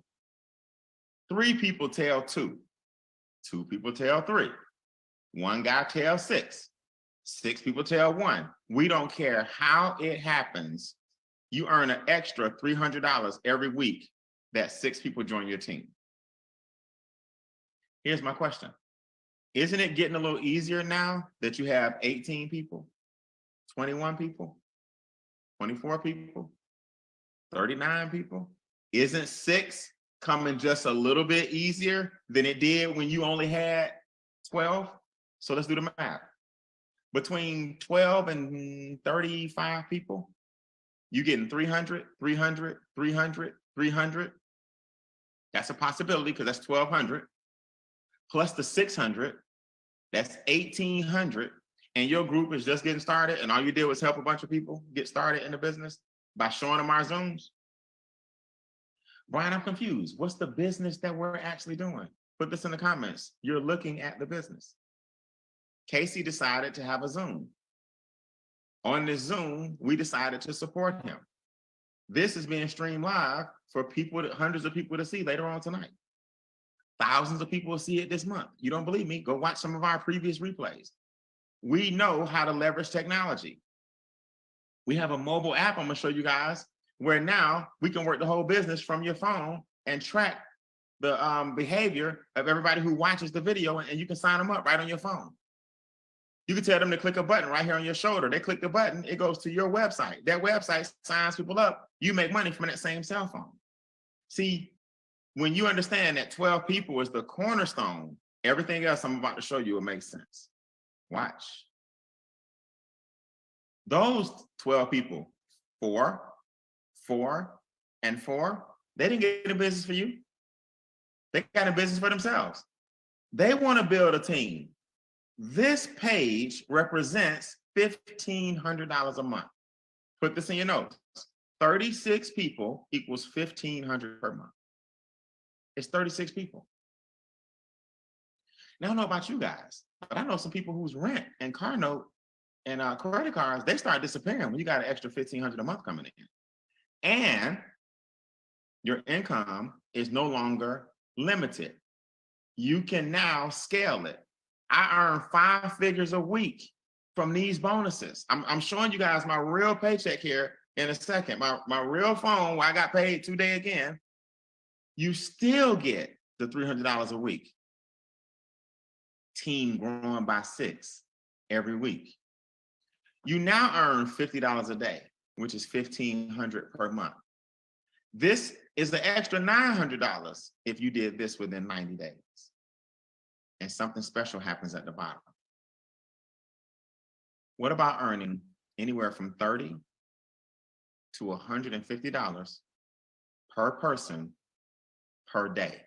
Speaker 1: 3 people tell 2. 2 people tell 3. 1 guy tells 6. 6 people tell 1. We don't care how it happens. You earn an extra $300 every week that 6 people join your team. Here's my question. Isn't it getting a little easier now that you have 18 people, 21 people, 24 people, 39 people? Isn't 6 coming just a little bit easier than it did when you only had 12? So let's do the math. Between 12 and 35 people, you're getting 300, 300, 300, 300. That's a possibility because that's 1,200. Plus the 600, that's 1,800. And your group is just getting started, and all you did was help a bunch of people get started in the business by showing them our Zooms. Brian, I'm confused. What's the business that we're actually doing? Put this in the comments. You're looking at the business. Casey decided to have a Zoom. On this Zoom, we decided to support him. This is being streamed live for people, hundreds of people to see later on tonight. Thousands of people will see it this month. You don't believe me? Go watch some of our previous replays. We know how to leverage technology. We have a mobile app I'm gonna show you guys where now we can work the whole business from your phone and track the behavior of everybody who watches the video, and you can sign them up right on your phone. You can tell them to click a button right here on your shoulder. They click the button, it goes to your website. That website signs people up. You make money from that same cell phone. See, when you understand that 12 people is the cornerstone, everything else I'm about to show you will make sense. Watch. Those 12 people, 4, 4, and 4, they didn't get in business for you. They got in business for themselves. They want to build a team. This page represents $1,500 a month. Put this in your notes. 36 people equals $1,500 per month. It's 36 people. Now, I don't know about you guys, but I know some people whose rent and car note and credit cards, they start disappearing when you got an extra $1,500 a month coming in. And your income is no longer limited. You can now scale it. I earn 5 figures a week from these bonuses. I'm showing you guys my real paycheck here in a second. My real phone, where I got paid today again. You still get the $300 a week. Team growing by 6 every week. You now earn $50 a day, which is $1,500 per month. This is the extra $900 if you did this within 90 days. And something special happens at the bottom. What about earning anywhere from $30 to $150 per person per day?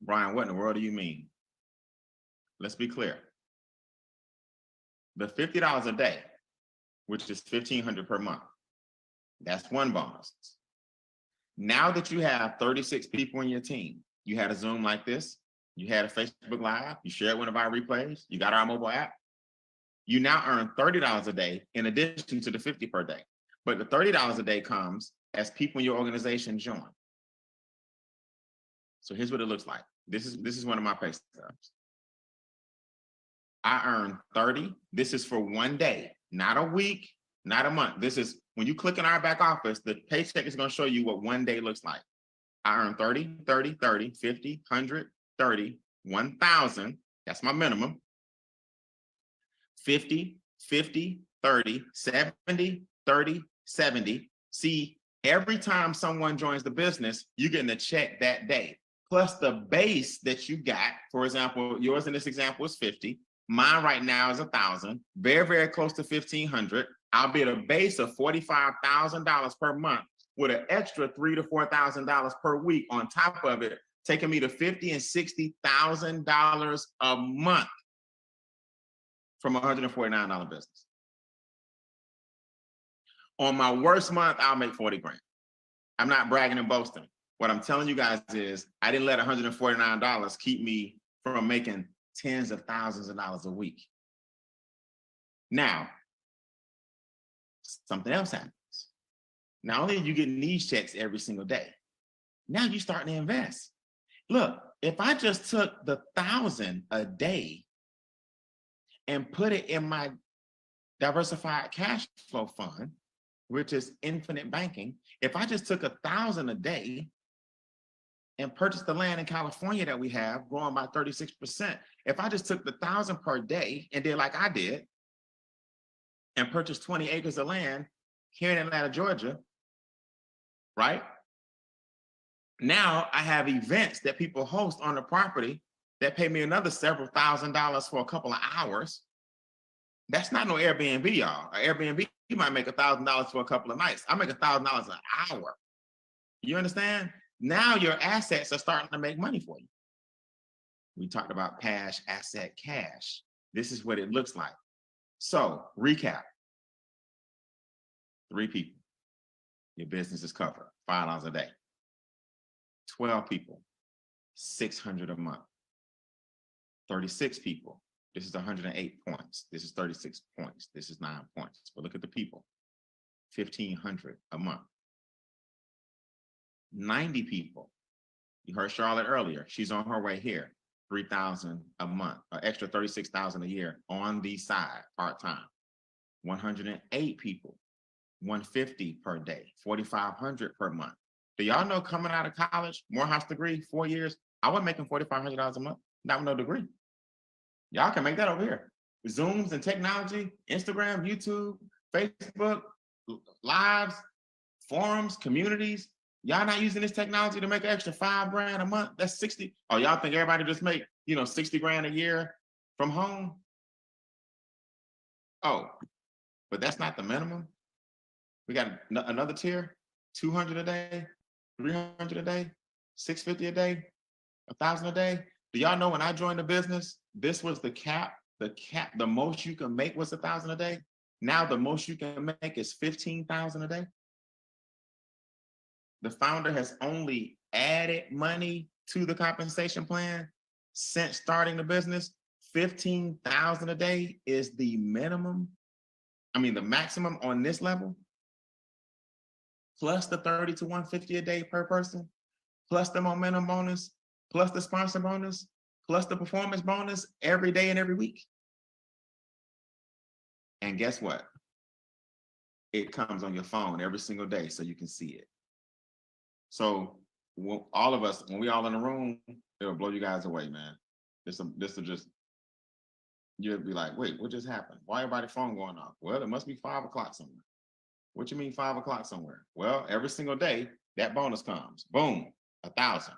Speaker 1: Brian, what in the world do you mean? Let's be clear. The $50 a day, which is $1,500 per month, that's one bonus. Now that you have 36 people in your team, you had a Zoom like this, you had a Facebook Live, you shared one of our replays, you got our mobile app, you now earn $30 a day in addition to the $50 per day. But the $30 a day comes as people in your organization join. So here's what it looks like. This is one of my pay stubs. I earn 30. This is for one day, not a week, not a month. This is when you click in our back office, the paycheck is going to show you what one day looks like. I earn 30, 30, 30, 50, 100, 30, 1,000. That's my minimum. 50, 50, 30, 70, 30, 70. See, every time someone joins the business, you're getting a check that day. Plus the base that you got, for example, yours in this example is 50. Mine right now is 1,000, very, very close to 1,500. I'll be at a base of $45,000 per month with an extra $3,000 to $4,000 per week on top of it, taking me to $50,000 and $60,000 a month from a $149 business. On my worst month, I'll make 40 grand. I'm not bragging and boasting. What I'm telling you guys is I didn't let $149 keep me from making tens of thousands of dollars a week. Now, something else happens. Not only are you getting these checks every single day, now you're starting to invest. Look, if I just took the $1,000 a day and put it in my diversified cash flow fund, which is infinite banking, if I just took $1,000 a day and purchased the land in California that we have growing by 36%, if I just took the $1,000 per day and did like I did and purchased 20 acres of land here in Atlanta, Georgia, right? Now I have events that people host on the property that pay me another several $1,000s for a couple of hours. That's not no Airbnb, y'all. Airbnb, you might make $1,000 for a couple of nights. I make $1,000 an hour. You understand? Now your assets are starting to make money for you. We talked about cash, asset, cash. This is what it looks like. So recap. 3 people. Your business is covered. $5 a day. 12 people. $600 a month. 36 people. This is 108 points. This is 36 points. This is 9 points. But look at the people. 1,500 a month. 90 people. You heard Charlotte earlier. She's on her way here. 3,000 a month, an extra 36,000 a year on the side, part-time. 108 people, 150 per day, 4,500 per month. Do y'all know coming out of college, Morehouse degree, 4 years, I wasn't making $4,500 a month, not with no degree. Y'all can make that over here. Zooms and technology, Instagram, YouTube, Facebook, lives, forums, communities. Y'all not using this technology to make an extra $5 grand a month? That's 60. Oh, y'all think everybody just make, 60 grand a year from home? Oh, but that's not the minimum. We got another tier, 200 a day, 300 a day, 650 a day, 1,000 a day. Do y'all know when I joined the business, this was the cap, the most you can make was 1,000 a day. Now the most you can make is 15,000 a day. The founder has only added money to the compensation plan since starting the business. 15,000 a day is the minimum. The maximum on this level, plus the 30 to 150 a day per person, plus the momentum bonus, plus the sponsor bonus, plus the performance bonus every day and every week. And guess what? It comes on your phone every single day so you can see it. So all of us, when we all in the room, it'll blow you guys away, man. This will just, you'll be like, wait, what just happened? Why everybody's phone going off? Well, it must be 5 o'clock somewhere. What you mean 5 o'clock somewhere? Well, every single day, that bonus comes. Boom, 1,000.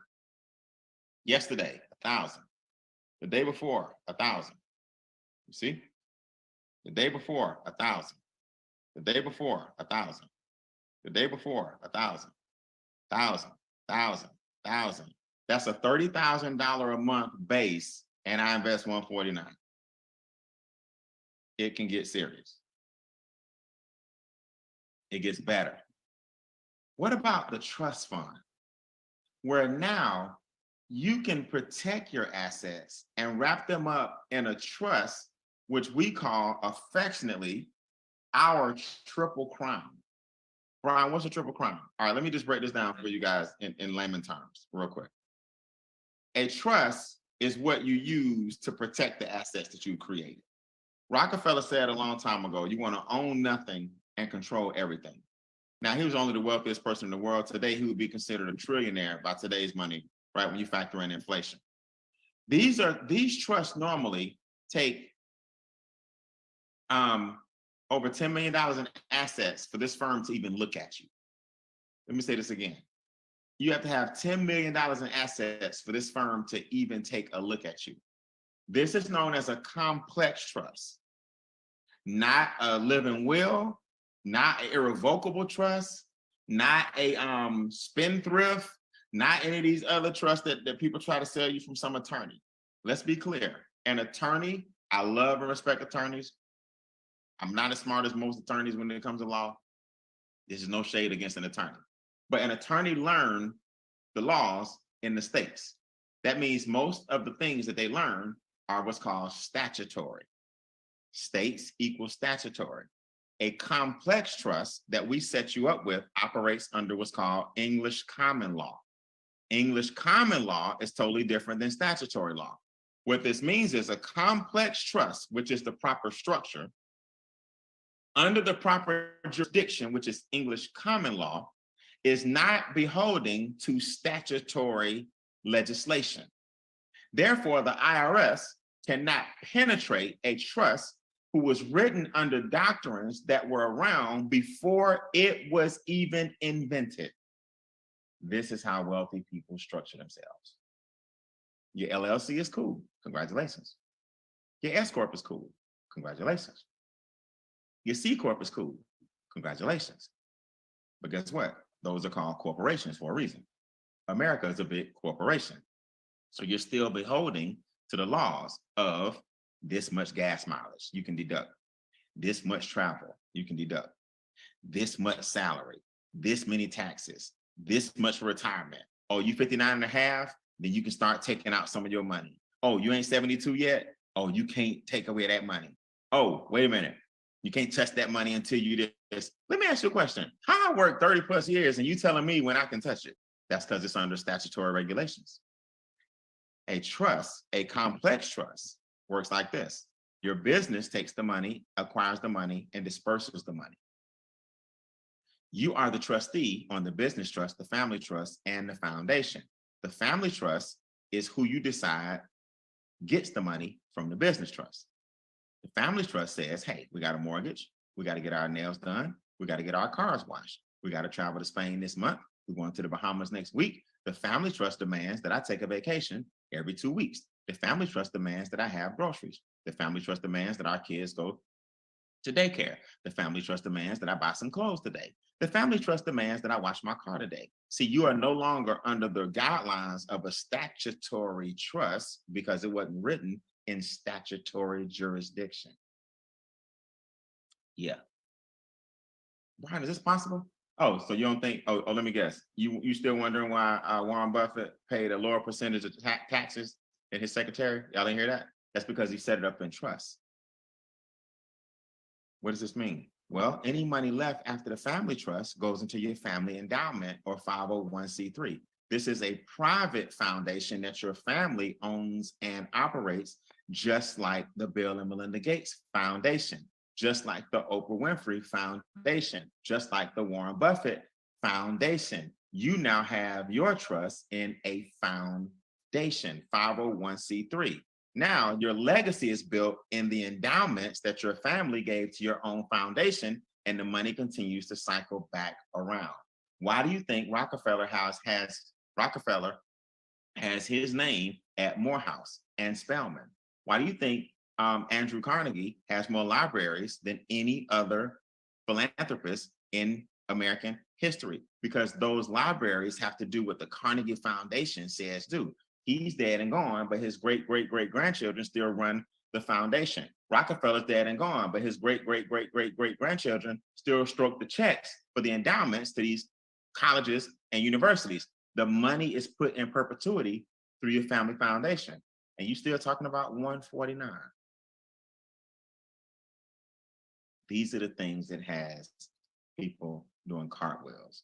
Speaker 1: Yesterday, 1,000. The day before, 1,000. You see? The day before, 1,000. The day before, 1,000. The day before, 1,000. 1,000, 1,000, 1,000, That's a $30,000 a month base, and I invest $149. It can get serious. It gets better. What about the trust fund, where now you can protect your assets and wrap them up in a trust, which we call affectionately our triple crown? Brian, what's a triple crown? All right, let me just break this down for you guys in layman terms real quick. A trust is what you use to protect the assets that you created. Rockefeller said a long time ago, you want to own nothing and control everything. Now, he was only the wealthiest person in the world. Today, he would be considered a trillionaire by today's money, right, when you factor in inflation. These trusts normally take over $10 million in assets for this firm to even look at you. Let me say this again. You have to have $10 million in assets for this firm to even take a look at you. This is known as a complex trust, not a living will, not an irrevocable trust, not a spendthrift, not any of these other trusts that people try to sell you from some attorney. Let's be clear. An attorney, I love and respect attorneys. I'm not as smart as most attorneys when it comes to law. This is no shade against an attorney. But an attorney learned the laws in the states. That means most of the things that they learn are what's called statutory. States equal statutory. A complex trust that we set you up with operates under what's called English common law. English common law is totally different than statutory law. What this means is a complex trust, which is the proper structure, under the proper jurisdiction, which is English common law, is not beholden to statutory legislation. Therefore, the IRS cannot penetrate a trust who was written under doctrines that were around before it was even invented. This is how wealthy people structure themselves. Your LLC is cool. Congratulations. Your S Corp is cool. Congratulations. Your C Corp is cool. Congratulations. But guess what? Those are called corporations for a reason. America is a big corporation. So you're still beholding to the laws of this much gas mileage you can deduct, this much travel you can deduct, this much salary, this many taxes, this much retirement. Oh, you 59 and a half, then you can start taking out some of your money. Oh, you ain't 72 yet? Oh, you can't take away that money. Oh, wait a minute. You can't touch that money until you do this. Let me ask you a question. How I worked 30 plus years and you telling me when I can touch it? That's because it's under statutory regulations. A trust, a complex trust, works like this. Your business takes the money, acquires the money, and disperses the money. You are the trustee on the business trust, the family trust, and the foundation. The family trust is who you decide gets the money from the business trust. The family trust says, hey, we got a mortgage. We got to get our nails done. We got to get our cars washed. We got to travel to Spain this month. We're going to the Bahamas next week. The family trust demands that I take a vacation every 2 weeks. The family trust demands that I have groceries. The family trust demands that our kids go to daycare. The family trust demands that I buy some clothes today. The family trust demands that I wash my car today. See, you are no longer under the guidelines of a statutory trust because it wasn't written in statutory jurisdiction. Yeah. Brian, is this possible? Oh, so you don't think, let me guess. You still wondering why Warren Buffett paid a lower percentage of taxes than his secretary? Y'all didn't hear that? That's because he set it up in trust. What does this mean? Well, any money left after the family trust goes into your family endowment or 501c3. This is a private foundation that your family owns and operates, just like the Bill and Melinda Gates Foundation, just like the Oprah Winfrey Foundation, just like the Warren Buffett Foundation. You now have your trust in a foundation, 501c3. Now, your legacy is built in the endowments that your family gave to your own foundation, and the money continues to cycle back around. Why do you think Rockefeller has his name at Morehouse and Spelman? Why do you think Andrew Carnegie has more libraries than any other philanthropist in American history? because those libraries have to do what the Carnegie Foundation says do. He's dead and gone, but his great-great-great-grandchildren still run the foundation. Rockefeller's dead and gone, but his great-great-great-great-great-grandchildren still stroke the checks for the endowments to these colleges and universities. The money is put in perpetuity through your family foundation. And you still talking about 149. These are the things that has people doing cartwheels,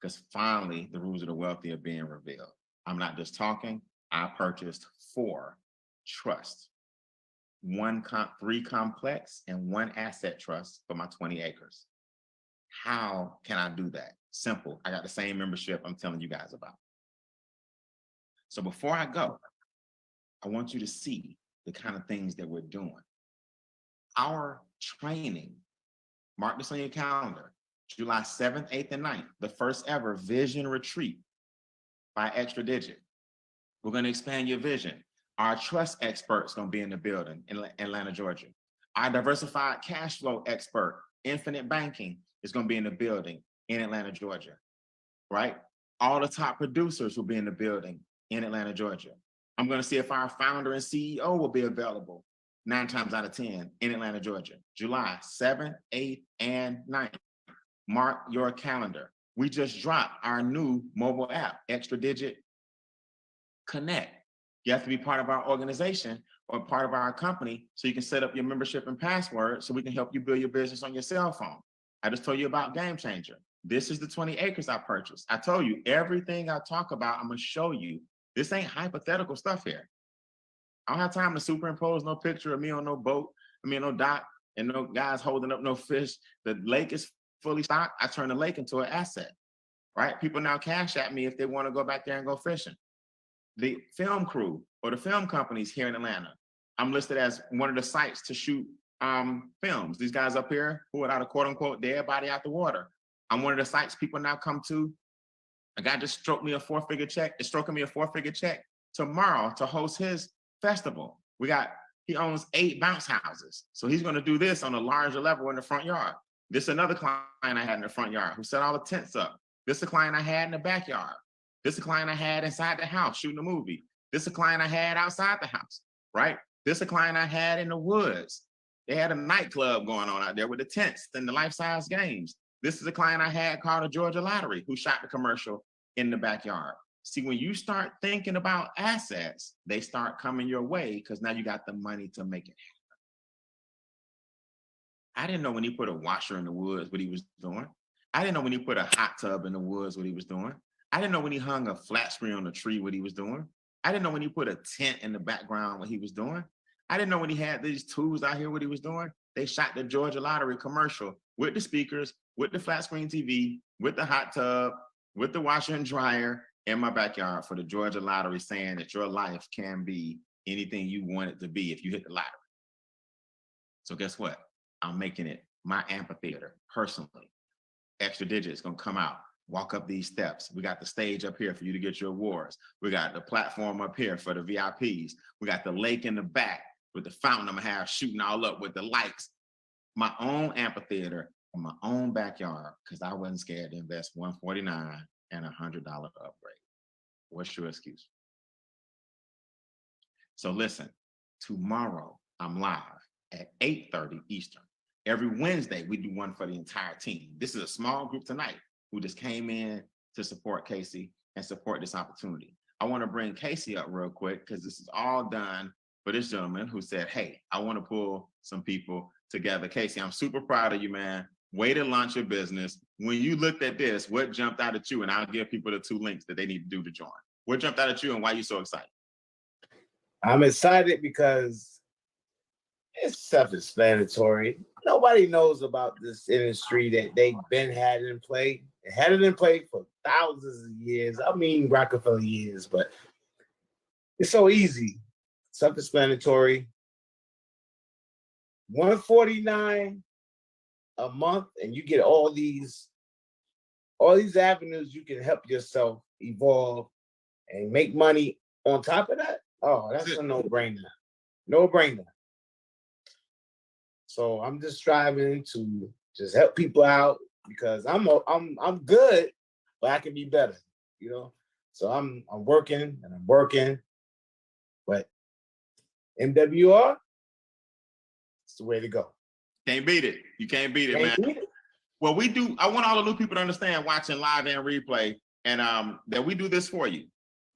Speaker 1: because finally the rules of the wealthy are being revealed. I'm not just talking. I purchased 4 trusts, 3 complex and 1 asset trust for my 20 acres. How can I do that? Simple. I got the same membership I'm telling you guys about. So before I go, I want you to see the kind of things that we're doing. Our training, mark this on your calendar, July 7th, 8th, and 9th, the first ever vision retreat by Extra Digit. We're going to expand your vision. Our trust expert's going to be in the building in Atlanta, Georgia. Our diversified cash flow expert, Infinite Banking, is going to be in the building in Atlanta, Georgia, right? All the top producers will be in the building in Atlanta, Georgia. I'm going to see if our founder and CEO will be available 9 times out of 10 in Atlanta, Georgia, July 7th, 8th, and 9th. Mark your calendar. We just dropped our new mobile app, Extra Digit Connect. You have to be part of our organization or part of our company so you can set up your membership and password so we can help you build your business on your cell phone. I just told you about Game Changer. This is the 20 acres I purchased. I told you everything I talk about, I'm going to show you. This ain't hypothetical stuff here. I don't have time to superimpose no picture of me on no boat, no dock, and no guys holding up no fish. The lake is fully stocked. I turn the lake into an asset, right? People now cash at me if they want to go back there and go fishing. The film crew or the film companies here in Atlanta, I'm listed as one of the sites to shoot films. These guys up here who are out of quote unquote dead body out the water. I'm one of the sites people now come to. A guy just stroked me a 4-figure check. Is stroking me a 4-figure check tomorrow to host his festival. He owns 8 bounce houses. So he's going to do this on a larger level in the front yard. This is another client I had in the front yard who set all the tents up. This is a client I had in the backyard. This is a client I had inside the house shooting a movie. This is a client I had outside the house, right? This is a client I had in the woods. They had a nightclub going on out there with the tents and the life-size games. This is a client I had called the Georgia Lottery who shot the commercial in the backyard. See, when you start thinking about assets, they start coming your way because now you got the money to make it happen. I didn't know when he put a washer in the woods what he was doing. I didn't know when he put a hot tub in the woods what he was doing. I didn't know when he hung a flat screen on a tree what he was doing. I didn't know when he put a tent in the background what he was doing. I didn't know when he had these tools out here what he was doing. They shot the Georgia Lottery commercial with the speakers, with the flat screen TV, with the hot tub, with the washer and dryer in my backyard for the Georgia Lottery, saying that your life can be anything you want it to be if you hit the lottery. So guess what? I'm making it my amphitheater personally. Extra Digit is going to come out, walk up these steps. We got the stage up here for you to get your awards. We got the platform up here for the VIPs. We got the lake in the back with the fountain I'm going to have shooting all up with the lights. My own amphitheater in my own backyard because I wasn't scared to invest $149 and $100 upgrade. What's your excuse? So listen, tomorrow I'm live at 8:30 Eastern. Every Wednesday, we do one for the entire team. This is a small group tonight who just came in to support Casey and support this opportunity. I want to bring Casey up real quick because this is all done for this gentleman who said, hey, I want to pull some people together. Casey, I'm super proud of you, man. Way to launch your business. When you looked at this, what jumped out at you? And I'll give people the 2 links that they need to do to join. What jumped out at you and why are you so excited?
Speaker 6: I'm excited because it's self-explanatory. Nobody knows about this industry that they've been had in play. It had it in play for thousands of years. I mean, Rockefeller years, but it's so easy. Self-explanatory. $149 a month, and you get all these avenues you can help yourself evolve and make money on top of that. Oh, that's a no-brainer. No-brainer. So I'm just striving to just help people out because I'm good, but I can be better, you know? So I'm working and I'm working, but MWR, it's the way to go.
Speaker 1: Can't beat it. You can't beat it, man.
Speaker 6: Beat it.
Speaker 1: Well, we do. I want all the new people to understand watching live and replay, and that we do this for you.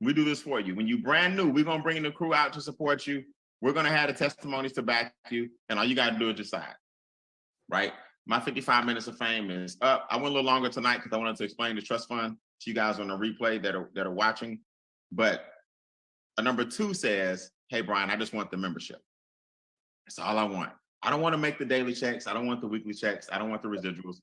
Speaker 1: We do this for you. When you brand new, we're gonna bring the crew out to support you. We're gonna have the testimonies to back you, and all you gotta do is decide. Right? My 55 minutes of fame is up. I went a little longer tonight because I wanted to explain the trust fund to you guys on the replay that are watching. But a number 2 says, "Hey Brian, I just want the membership. That's all I want. I don't want to make the daily checks. I don't want the weekly checks. I don't want the residuals.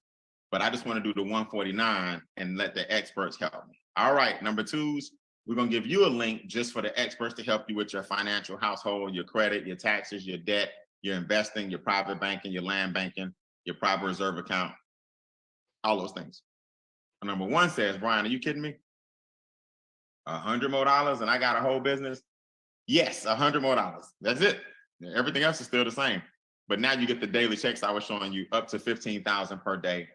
Speaker 1: But I just want to do the 149 and let the experts help me." All right, number 2s, we're going to give you a link just for the experts to help you with your financial household, your credit, your taxes, your debt, your investing, your private banking, your land banking, your private reserve account, all those things. Number 1 says, "Brian, are you kidding me? $100 more and I got a whole business?" Yes, $100 more. That's it. Everything else is still the same. But now you get the daily checks I was showing you, up to 15,000 per day.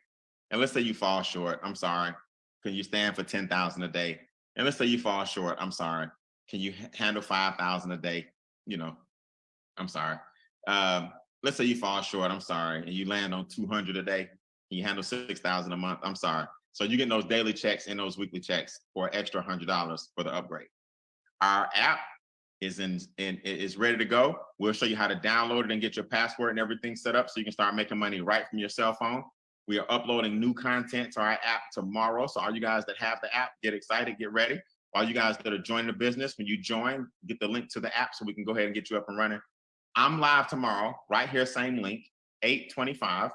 Speaker 1: And let's say you fall short. I'm sorry. Can you stand for 10,000 a day? And let's say you fall short. I'm sorry. Can you handle 5,000 a day? You know, I'm sorry. Let's say you fall short. I'm sorry. And you land on 200 a day. Can you handle 6,000 a month? I'm sorry. So you get those daily checks and those weekly checks for an extra $100 for the upgrade. Our app is ready to go. We'll show you how to download it and get your password and everything set up so you can start making money right from your cell phone. We are uploading new content to our app tomorrow. So all you guys that have the app, get excited, get ready. All you guys that are joining the business, when you join, get the link to the app so we can go ahead and get you up and running. I'm live tomorrow, right here, same link, 8:25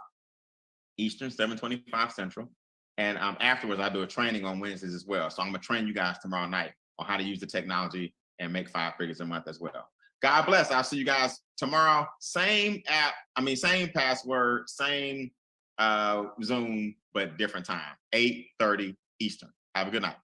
Speaker 1: Eastern, 7:25 Central. And afterwards, I do a training on Wednesdays as well. So I'm gonna train you guys tomorrow night on how to use the technology and make 5 figures a month as well. God bless. I'll see you guys tomorrow. Same app, same password, same Zoom, but different time, 8:30 Eastern. Have a good night.